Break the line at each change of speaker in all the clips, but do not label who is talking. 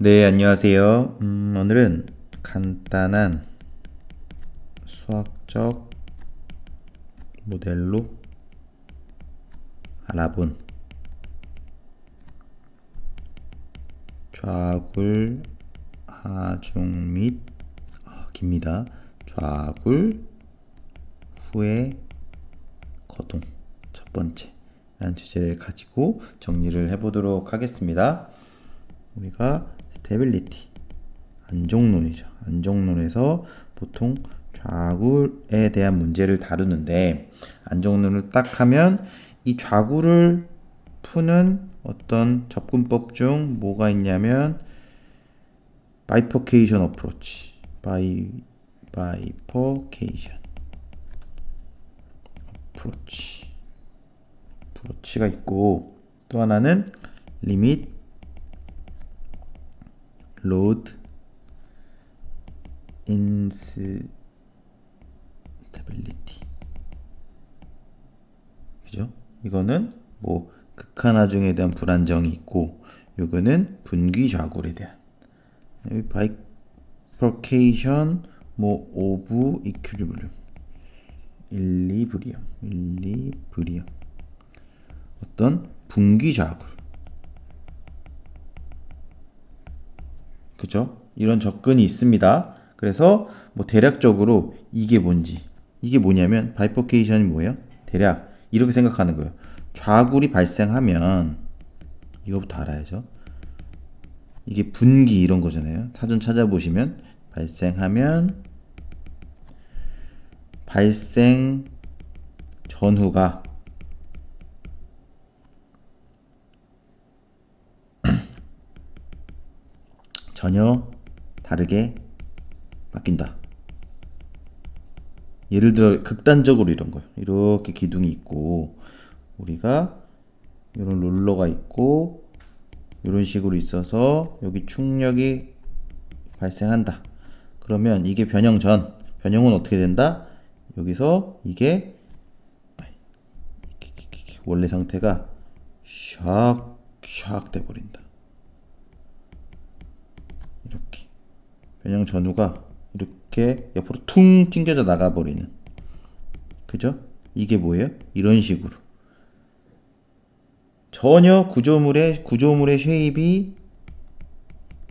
네, 안녕하세요. 오늘은 간단한 수학적 모델로 알아본 좌굴, 하중 및 깁니다. 좌굴 후의 거동 첫 번째 라는 주제를 가지고 정리를 해보도록 하겠습니다. 우리가 스테빌리티 안정론이죠. 안정론에서 보통 좌굴에 대한 문제를 다루는데, 안정론을 딱 하면 이 좌굴을 푸는 어떤 접근법 중 뭐가 있냐면 바이퍼케이션 어프로치, 바이퍼케이션 어프로치가 있고, 또 하나는 리밋 로드 인스테빌리티, 그죠? 이거는 뭐 극한하중에 대한 불안정이 있고, 요거는 분기 좌굴에 대한 바이퍼케이션 뭐 오브 일리브리엄 어떤 분기 좌굴, 그죠? 이런 접근이 있습니다. 그래서 뭐 대략적으로 이게 뭔지, 이게 뭐냐면 바이퍼케이션이 뭐예요? 대략 이렇게 생각하는 거예요. 좌굴이 발생하면 이거부터 알아야죠. 이게 분기 이런 거잖아요. 사전 찾아보시면 발생하면 발생 전후가 전혀 다르게 바뀐다. 예를 들어 극단적으로 이런 거예요. 이렇게 기둥이 있고, 우리가 이런 롤러가 있고 이런 식으로 있어서 여기 충력이 발생한다. 그러면 이게 변형은 어떻게 된다? 여기서 이게 원래 상태가 샥 돼버린다. 이렇게 변형 전후가 이렇게 옆으로 퉁 튕겨져 나가버리는, 그죠? 이게 뭐예요? 이런 식으로 전혀 구조물의 쉐입이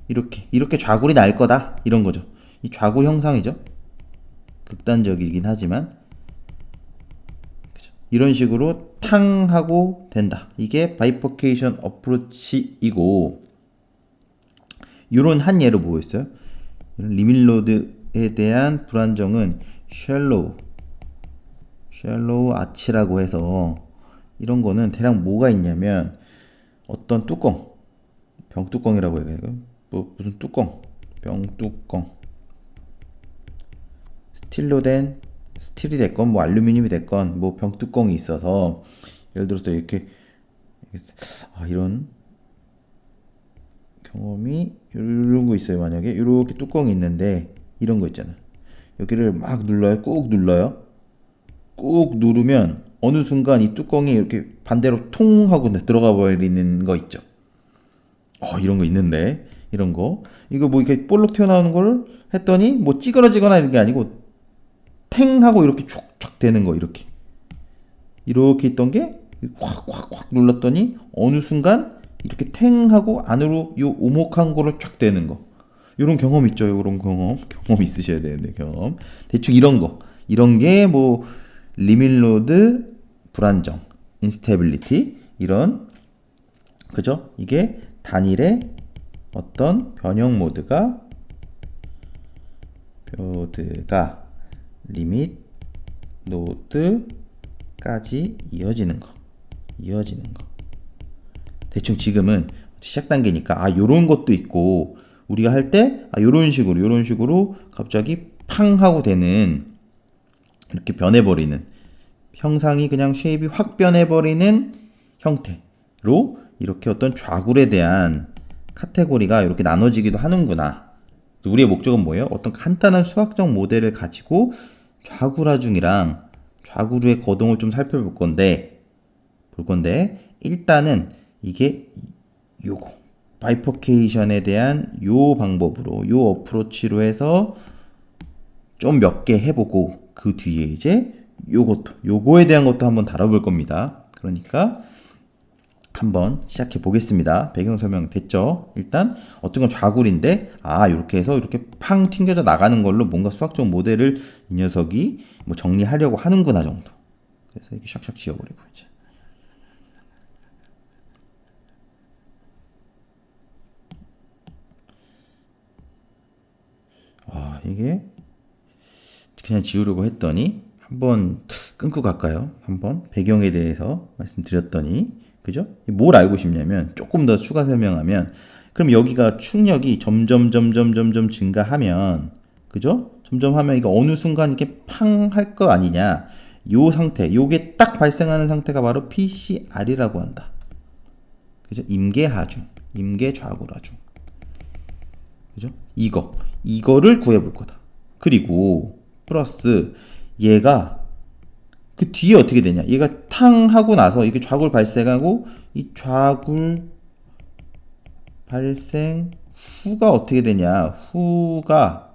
이렇게 좌굴이 날 거다, 이런 거죠. 이 좌굴 형상이죠. 극단적이긴 하지만, 그죠? 이런 식으로 탕 하고 된다. 이게 바이퍼케이션 어프로치이고, 이런 한 예로 뭐 있어요? 이런 리밀로드에 대한 불안정은 쉘로우 아치라고 해서, 이런 거는 대략 뭐가 있냐면 어떤 뚜껑, 병뚜껑이라고 해야 되나? 뭐 무슨 뚜껑, 병뚜껑, 스틸이 됐건 뭐 알루미늄이 됐건 뭐 병뚜껑이 있어서, 예를 들어서 이렇게 이런 경험이 이런 거 있어요. 만약에 이렇게 뚜껑이 있는데 이런 거 있잖아. 여기를 막 눌러요. 꾹 누르면 어느 순간 이 뚜껑이 이렇게 반대로 통 하고 들어가 버리는 거 있죠. 이런 거 있는데, 이런 거 이거 뭐 이렇게 볼록 튀어나오는 걸 했더니 뭐 찌그러지거나 이런 게 아니고 탱 하고 이렇게 촉촉 되는 거, 이렇게 있던 게 확 눌렀더니 어느 순간 이렇게 탱 하고 안으로 요 오목한 거로 쫙 되는 거. 이런 경험 있죠. 이런 경험 있으셔야 되는데, 경험 대충 이런 게 뭐 리밀로드 불안정, 인스테빌리티, 이런, 그죠? 이게 단일의 어떤 변형 모드가 리밋 노드까지 이어지는 거. 대충 지금은 시작 단계니까 요런 것도 있고, 우리가 할 때 요런 식으로 갑자기 팡 하고 되는, 이렇게 변해버리는 형상이, 그냥 쉐입이 확 변해버리는 형태로 이렇게 어떤 좌굴에 대한 카테고리가 이렇게 나눠지기도 하는구나. 우리의 목적은 뭐예요? 어떤 간단한 수학적 모델을 가지고 좌굴하중이랑 좌굴의 거동을 좀 살펴볼 건데, 일단은 이게 요거 바이퍼케이션에 대한 요 방법으로 요 어프로치로 해서 좀 몇 개 해보고 그 뒤에 이제 요거에 대한 것도 한번 다뤄볼 겁니다. 그러니까 한번 시작해 보겠습니다. 배경 설명 됐죠? 일단 어떤 건 좌굴인데 이렇게 해서 이렇게 팡 튕겨져 나가는 걸로 뭔가 수학적 모델을 이 녀석이 뭐 정리하려고 하는구나 정도. 그래서 이렇게 샥샥 지워버리고 이제. 이게 그냥 지우려고 했더니 한번 끊고 갈까요? 한번 배경에 대해서 말씀드렸더니 그죠? 뭘 알고 싶냐면 조금 더 추가 설명하면 그럼 여기가 충력이 점점 증가하면 그죠? 점점 하면 이거 어느 순간 이렇게 팡 할 거 아니냐? 요 상태, 요게 딱 발생하는 상태가 바로 PCR이라고 한다. 그죠? 임계하중, 임계좌굴하중. 그죠? 이거를 구해볼 거다. 그리고 플러스 얘가 그 뒤에 어떻게 되냐? 얘가 탕 하고 나서 이게 좌굴 발생하고 이 좌굴 발생 후가 어떻게 되냐? 후가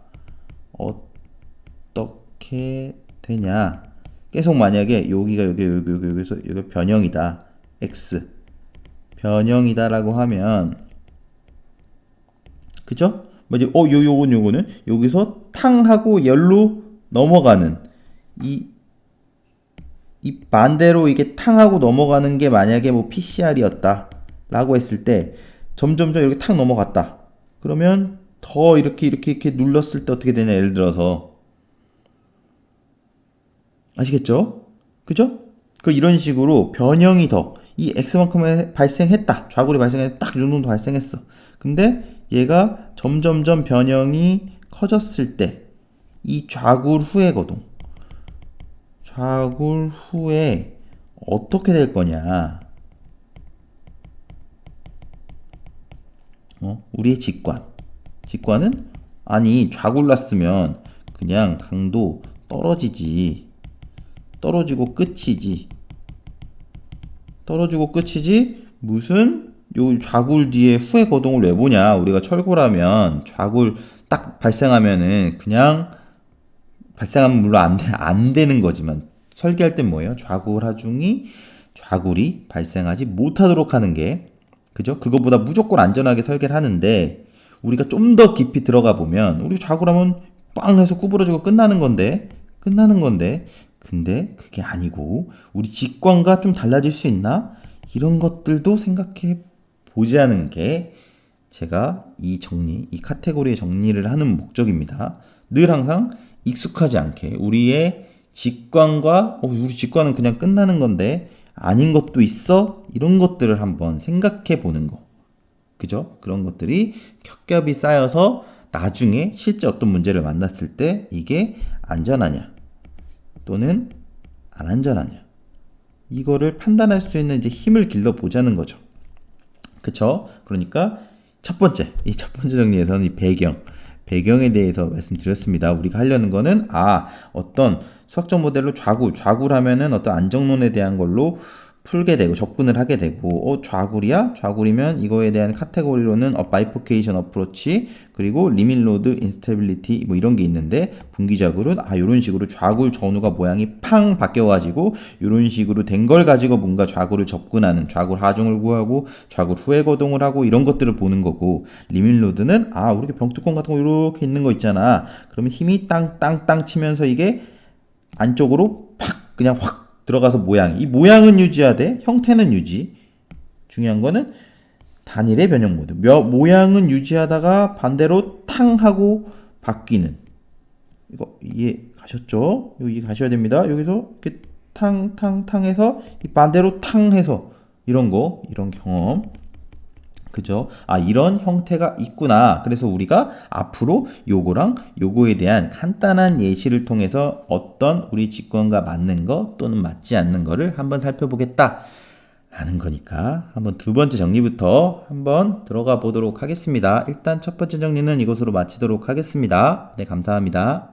어떻게 되냐? 계속 만약에 여기서 여기 변형이다. x 변형이다라고 하면 그죠? 뭐지? 요거는 여기서 탕 하고 열로 넘어가는 이 반대로 이게 탕 하고 넘어가는 게 만약에 뭐 PCR이었다 라고 했을 때 점점점 이렇게 탁 넘어갔다. 그러면 더 이렇게 눌렀을 때 어떻게 되냐? 예를 들어서 아시겠죠? 그죠? 이런 식으로 변형이 이 x만큼 발생했다. 좌굴이 발생했다. 딱 이 정도 발생했어. 근데 얘가 점점점 변형이 커졌을 때 이 좌굴 후의 거동 좌굴 후에 어떻게 될 거냐? 우리의 직관은 아니 좌굴났으면 그냥 강도 떨어지고 끝이지. 무슨 요 좌굴 뒤에 후의 거동을 왜 보냐? 우리가 철골하면 좌굴 딱 발생하면은 그냥 발생하면 물론 안 되는 거지만 설계할 땐 뭐예요? 좌굴이 발생하지 못하도록 하는 게 그죠? 그거보다 무조건 안전하게 설계를 하는데 우리가 좀 더 깊이 들어가 보면 우리 좌굴하면 빵 해서 구부러지고 끝나는 건데 근데 그게 아니고 우리 직관과 좀 달라질 수 있나? 이런 것들도 생각해 보자는 게 제가 이 카테고리의 정리를 하는 목적입니다. 늘 항상 익숙하지 않게 우리의 직관과 우리 직관은 그냥 끝나는 건데 아닌 것도 있어? 이런 것들을 한번 생각해 보는 거. 그죠? 그런 것들이 겹겹이 쌓여서 나중에 실제 어떤 문제를 만났을 때 이게 안전하냐 또는 안 안전하냐 이거를 판단할 수 있는 이제 힘을 길러 보자는 거죠. 그쵸? 그러니까 첫 번째 정리에서는 이 배경에 대해서 말씀드렸습니다. 우리가 하려는 거는 어떤 수학적 모델로 좌굴하면은 어떤 안정론에 대한 걸로 풀게 되고 접근을 하게 되고 좌굴이야? 좌굴이면 이거에 대한 카테고리로는 바이포케이션 어프로치 그리고 리밋 로드 인스테빌리티 뭐 이런 게 있는데 분기좌굴은 이런 식으로 좌굴 전후가 모양이 팡 바뀌어가지고 이런 식으로 된 걸 가지고 뭔가 좌굴을 접근하는 좌굴 하중을 구하고 좌굴 후에 거동을 하고 이런 것들을 보는 거고 리밋 로드는 이렇게 병뚜껑 같은 거 이렇게 있는 거 있잖아. 그러면 힘이 땅 치면서 이게 안쪽으로 팍 그냥 확 들어가서 이 모양은 유지하되 형태는 유지. 중요한 거는 단일의 변형 모드. 모양은 유지하다가 반대로 탕 하고 바뀌는. 이거 이해 가셨죠? 이해 가셔야 됩니다. 여기서 이렇게 탕 해서 반대로 탕 해서 이런 경험. 그죠? 이런 형태가 있구나. 그래서 우리가 앞으로 요거랑 요거에 대한 간단한 예시를 통해서 어떤 우리 직관과 맞는 거 또는 맞지 않는 거를 한번 살펴보겠다 라는 거니까 한번 두 번째 정리부터 한번 들어가 보도록 하겠습니다. 일단 첫 번째 정리는 이것으로 마치도록 하겠습니다. 네, 감사합니다.